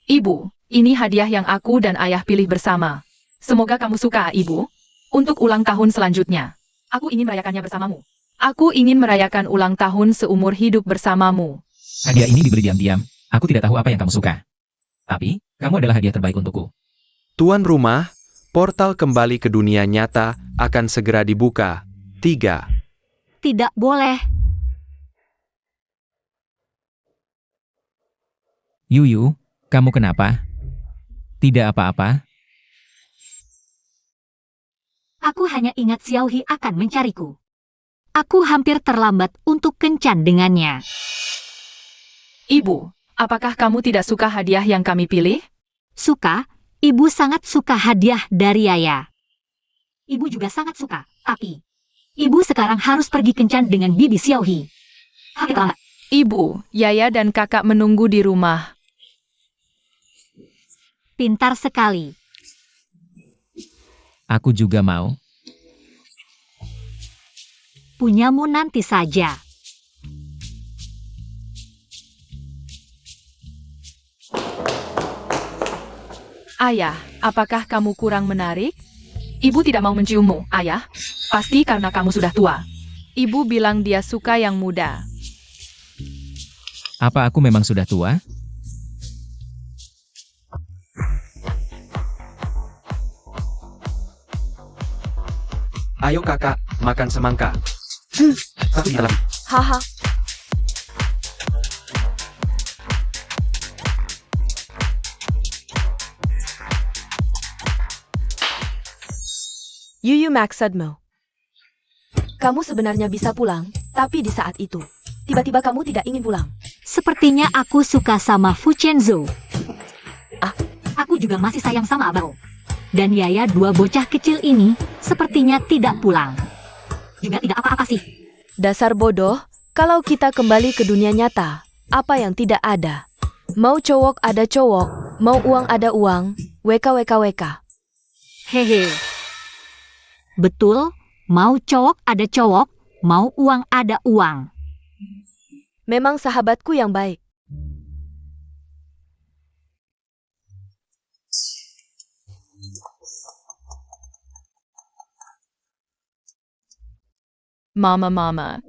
Ibu, ini hadiah yang aku dan ayah pilih bersama. Semoga kamu suka, Ibu. Untuk ulang tahun selanjutnya, aku ingin merayakannya bersamamu. Aku ingin merayakan ulang tahun seumur hidup bersamamu. Hadiah ini diberi diam-diam, aku tidak tahu apa yang kamu suka. Tapi, kamu adalah hadiah terbaik untukku. Tuan rumah, portal kembali ke dunia nyata akan segera dibuka. 3. Tidak boleh. Yuyu, kamu kenapa? Tidak apa-apa. Aku hanya ingat Xiaohi akan mencariku. Aku hampir terlambat untuk kencan dengannya. Ibu, apakah kamu tidak suka hadiah yang kami pilih? Suka, ibu sangat suka hadiah dari Yaya. Ibu juga sangat suka, tapi ibu sekarang harus pergi kencan dengan bibi Xiaohi. Hampir terlambat. Ibu, Yaya dan kakak menunggu di rumah. Pintar sekali. Aku juga mau. Punyamu nanti saja. Ayah, apakah kamu kurang menarik? Ibu tidak mau menciummu, ayah. Pasti karena kamu sudah tua. Ibu bilang dia suka yang muda. Apa aku memang sudah tua? Ayo kakak, makan semangka. Satu di dalam. Haha. Yuyu maksudmu. Kamu sebenarnya bisa pulang, tapi di saat itu, tiba-tiba kamu tidak ingin pulang. Sepertinya aku suka sama Fu Chenzu. Aku juga masih sayang sama Abao. Dan Yaya dua bocah kecil ini, sepertinya tidak pulang. Juga tidak apa-apa sih. Dasar bodoh, kalau kita kembali ke dunia nyata, apa yang tidak ada? Mau cowok ada cowok, mau uang ada uang, WKWKWK. Hehe. Betul, mau cowok ada cowok, mau uang ada uang. Memang sahabatku yang baik. Mama.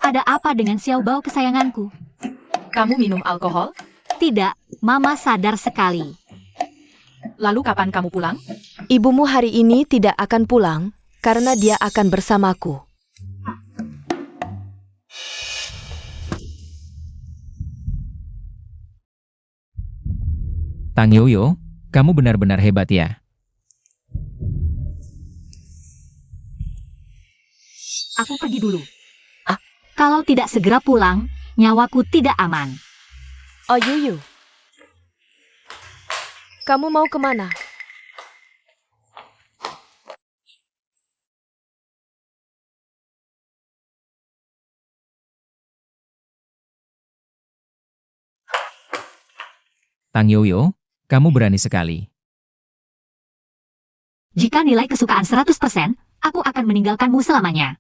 Ada apa dengan Xiaobao kesayanganku? Kamu minum alkohol? Tidak, Mama sadar sekali. Lalu kapan kamu pulang? Ibumu hari ini tidak akan pulang karena dia akan bersamaku. Tang Yoyo, kamu benar-benar hebat ya. Aku pergi dulu. Kalau tidak segera pulang, nyawaku tidak aman. Oh Yuyu, kamu mau kemana? Tang Yoyo, kamu berani sekali. Jika nilai kesukaan 100%, aku akan meninggalkanmu selamanya.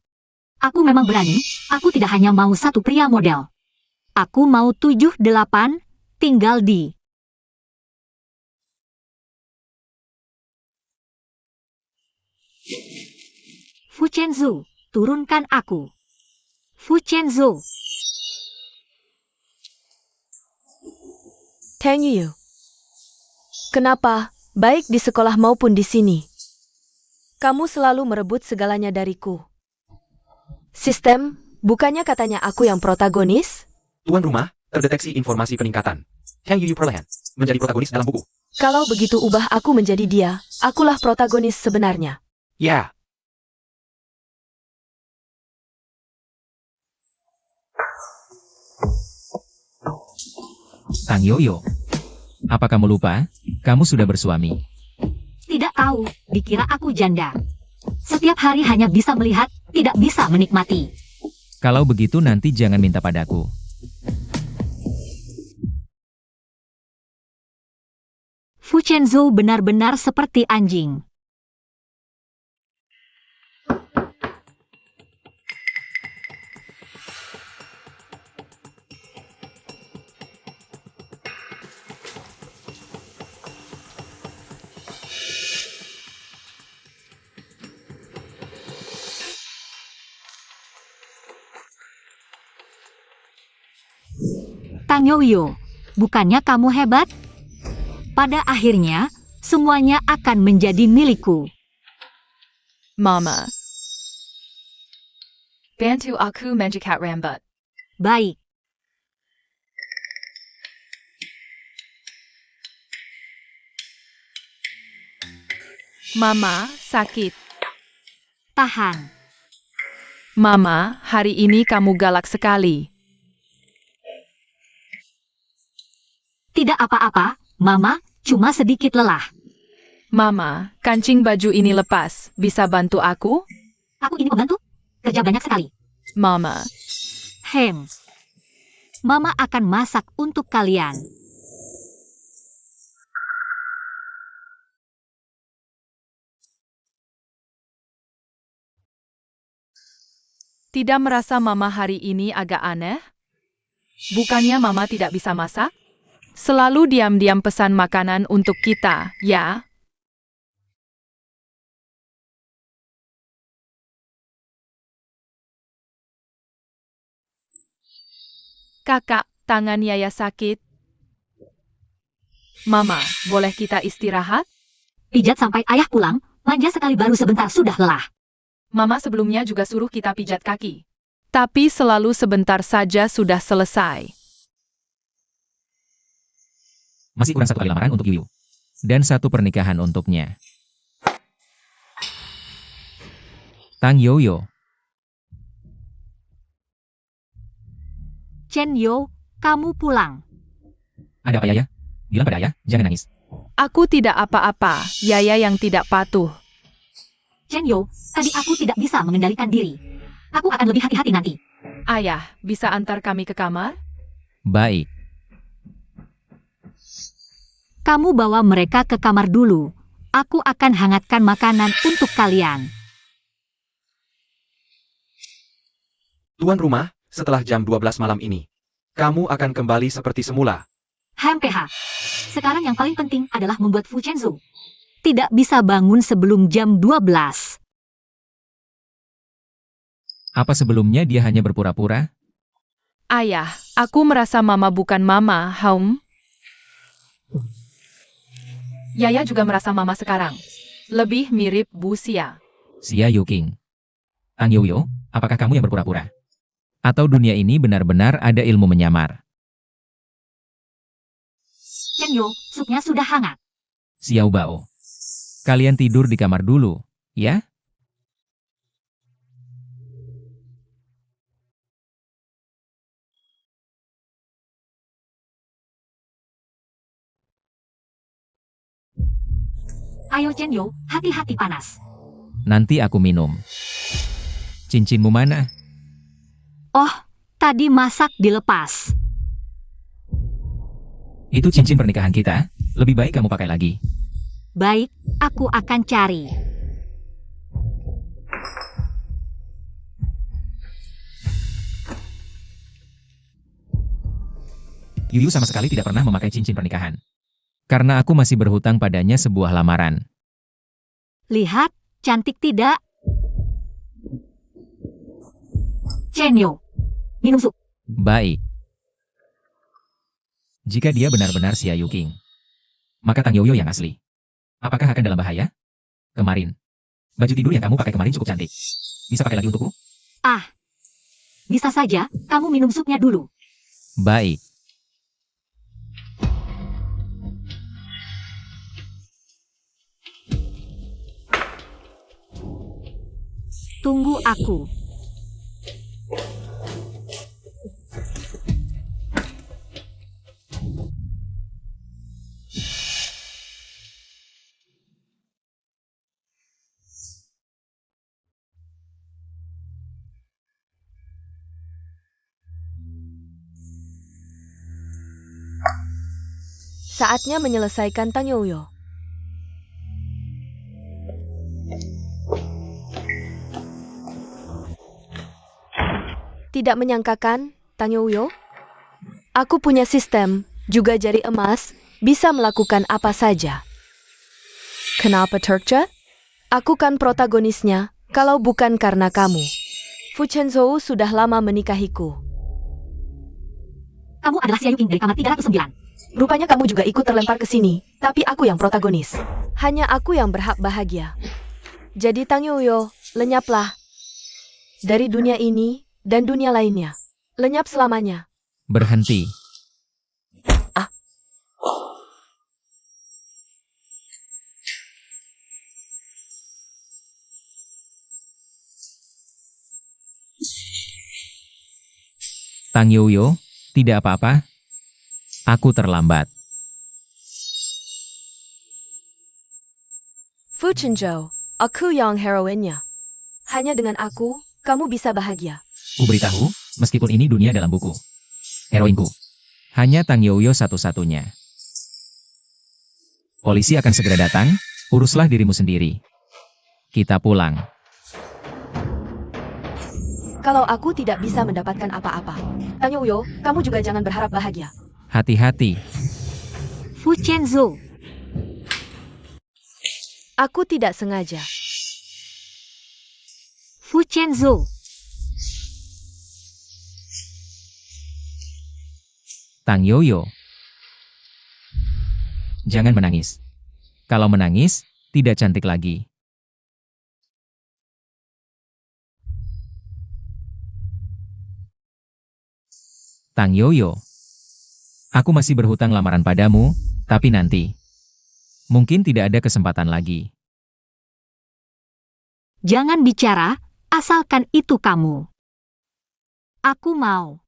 Aku memang berani, aku tidak hanya mau satu pria model. Aku mau 7-8, tinggal di... Fu Chenzu, turunkan aku. Fu Chenzu. Tang Yuyu, kenapa, baik di sekolah maupun di sini, kamu selalu merebut segalanya dariku? Sistem, bukannya katanya aku yang protagonis? Tuan rumah, terdeteksi informasi peningkatan. Hang Yuyu perlahan menjadi protagonis dalam buku. Kalau begitu ubah aku menjadi dia, akulah protagonis sebenarnya. Ya, Tang Yoyo, apa kamu lupa? Kamu sudah bersuami. Tidak tahu, dikira aku janda. Setiap hari hanya bisa melihat, tidak bisa menikmati. Kalau begitu nanti jangan minta padaku. Fu Chenzu benar-benar seperti anjing. Tang Yoyo, bukannya kamu hebat? Pada akhirnya, semuanya akan menjadi milikku. Mama. Bantu aku menjikat rambut. Baik, Mama, sakit. tahan. Mama, hari ini kamu galak sekali. Tidak apa-apa, Mama, cuma sedikit lelah. Mama, kancing baju ini lepas. Bisa bantu aku? Aku ini pembantu? Kerja banyak sekali. Mama. Mama akan masak untuk kalian. Tidak merasa Mama hari ini agak aneh? Bukannya Mama tidak bisa masak? Selalu diam-diam pesan makanan untuk kita, ya? Kakak, tangan Yaya sakit. Mama, boleh kita istirahat? Pijat sampai ayah pulang, manja sekali baru sebentar sudah lelah. Mama sebelumnya juga suruh kita pijat kaki. Tapi selalu sebentar saja sudah selesai. Masih kurang satu kali lamaran untuk Yuyu. Dan satu pernikahan untuknya. Tang Yoyo, Chen Yo, kamu pulang. ada apa Yaya? Bilang pada ayah, jangan nangis. Aku tidak apa-apa, Yaya yang tidak patuh. Chen Yo, tadi aku tidak bisa mengendalikan diri. Aku akan lebih hati-hati nanti. Ayah, bisa antar kami ke kamar? Baik. Kamu bawa mereka ke kamar dulu. Aku akan hangatkan makanan untuk kalian. tuan rumah, setelah jam 12 malam ini, kamu akan kembali seperti semula. HMPH. Sekarang yang paling penting adalah membuat Fu Chenzu tidak bisa bangun sebelum jam 12. Apa sebelumnya dia hanya berpura-pura? Ayah, aku merasa Mama bukan Mama, Haum. Yaya juga merasa Mama sekarang. Lebih mirip Bu Xia. Xia Yuking. Tang Yoyo, apakah kamu yang berpura-pura? Atau dunia ini benar-benar ada ilmu menyamar? Chen Yu, supnya sudah hangat. Xiao Bao. Kalian tidur di kamar dulu, ya? Ayo Chen Yu, hati-hati panas. Nanti aku minum. Cincinmu mana? Oh, tadi masak dilepas. Itu cincin pernikahan kita. Lebih baik kamu pakai lagi. Baik, aku akan cari. Yuyu sama sekali tidak pernah memakai cincin pernikahan. Karena aku masih berhutang padanya sebuah lamaran. Lihat, cantik tidak? Chen Yu, minum sup. Baik. Jika dia benar-benar Xia Yuking, maka Tang Yoyo yang asli. Apakah akan dalam bahaya? Kemarin, baju tidur yang kamu pakai kemarin cukup cantik. Bisa pakai lagi untukku? Bisa saja, kamu minum supnya dulu. Baik. Tunggu aku. Saatnya menyelesaikan Tang Yoyo. Tidak menyangkakan, Tang Yoyo? Aku punya sistem, juga jari emas, bisa melakukan apa saja. Kenapa Turkja? Aku kan protagonisnya, kalau bukan karena kamu. Fu Chenzhou sudah lama menikahiku. Kamu adalah Xia Yuking dari kamar 309. Rupanya kamu juga ikut terlempar ke sini, tapi aku yang protagonis. Hanya aku yang berhak bahagia. Jadi Tang Yoyo, lenyaplah. Dari dunia ini, dan dunia lainnya. Lenyap selamanya. Berhenti. Tang Yoyo, tidak apa-apa. Aku terlambat. Fu Chenzhou, aku yang heroinnya. Hanya dengan aku, kamu bisa bahagia. Ku beritahu, meskipun ini dunia dalam buku. Heroinku. Hanya Tang Yoyo satu-satunya. Polisi akan segera datang, uruslah dirimu sendiri. Kita pulang. Kalau aku tidak bisa mendapatkan apa-apa. Tang Yoyo, kamu juga jangan berharap bahagia. Hati-hati. Fu Chenzhou, Aku tidak sengaja. Fu Chenzhou, Tang Yoyo. Jangan menangis. Kalau menangis, tidak cantik lagi. Tang Yoyo. Aku masih berhutang lamaran padamu, tapi nanti. Mungkin tidak ada kesempatan lagi. jangan bicara, asalkan itu kamu. Aku mau.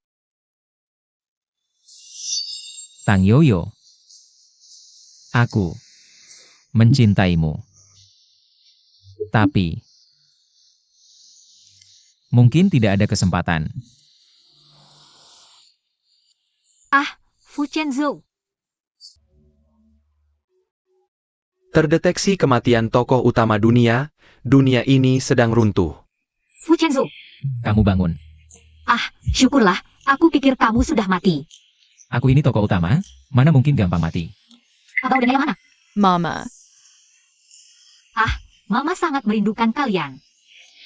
Tang Yoyo. Aku mencintaimu. Tapi mungkin tidak ada kesempatan. Fu Chenzhou, Terdeteksi kematian tokoh utama dunia, dunia ini sedang runtuh. Fu Chenzhou. Kamu bangun. Syukurlah, aku pikir kamu sudah mati. Aku ini tokoh utama, mana mungkin gampang mati. Abang dan yang mana? Mama. Mama sangat merindukan kalian.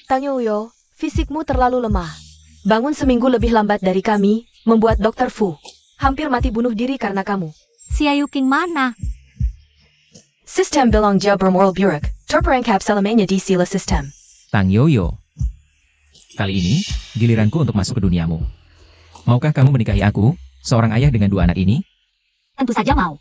Tang Yoyo, Fisikmu terlalu lemah. Bangun seminggu lebih lambat dari kami, membuat Dr. Fu hampir mati bunuh diri karena kamu. Xiaoyu King mana? Sistem bilang jauh bermoral buruk, terperangkap selamanya di sila sistem. Tang Yoyo. Kali ini, giliranku untuk masuk ke duniamu. Maukah kamu menikahi aku, seorang ayah dengan 2 anak ini? Tentu saja mau.